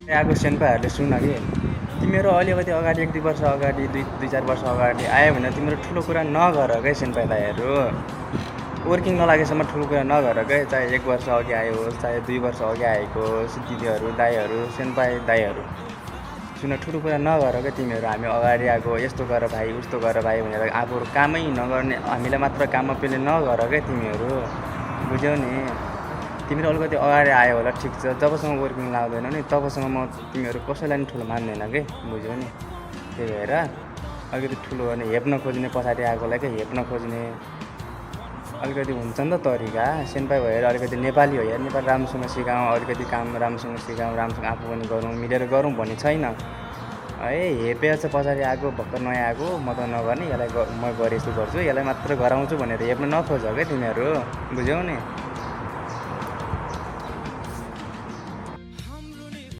आएको सेन्पाहरूले सुन कि तिमीहरू अलिकति अगाडि 1-2 वर्ष अगाडि 2-4 वर्ष अगाडि आयो भने तिमीहरू ठुलो कुरा नगर क्या सेन्पा दाइहरू। वर्किङ नलागेसम्म ठुलो कुरा नगर क्या, चाहे 1 वर्ष अघि आयो होस् चाहे 2 वर्ष अघि आएको होस्, दिदीहरू दाइहरू सेन्पा दाइहरू सुन, ठुलो कुरा नगर क्या तिमीहरू। हामी अगाडि आएको यस्तो गर भाइ उस्तो गर भाइ भनेर आफूहरू कामै नगर्ने, हामीलाई मात्र काममा पेल्ने नगर क्या तिमीहरू, बुझ्यौ नि। तिमीहरू अलिकति अगाडि आयो होला ठिक छ, जबसम्म वर्किङ लाग्दैन नि तबसम्म म तिमीहरू कसैलाई पनि ठुलो मान्दैन कि, बुझ्यौ नि। त्यही भएर अलिकति ठुलो गर्ने, हेप्न खोज्ने, पछाडि आएकोलाई क्या हेप्न खोज्ने अलिकति हुन्छ नि त तरिका। सेन्पाई भएर अलिकति नेपाली हो यार, नेपाली राम्रोसँग सिकाउँ, अलिकति काम राम्रोसँग सिकाउँ, राम्रोसँग आफू पनि गरौँ, मिलेर गरौँ भन्ने छैन है। हेपेर चाहिँ पछाडि आएको भर्खर नयाँ आएको म त नगर्ने, यसलाई म गरे यस्तो गर्छु, यसलाई मात्र गराउँछु भनेर हेप्न नखोज क्या तिमीहरू, बुझ्यौ नि।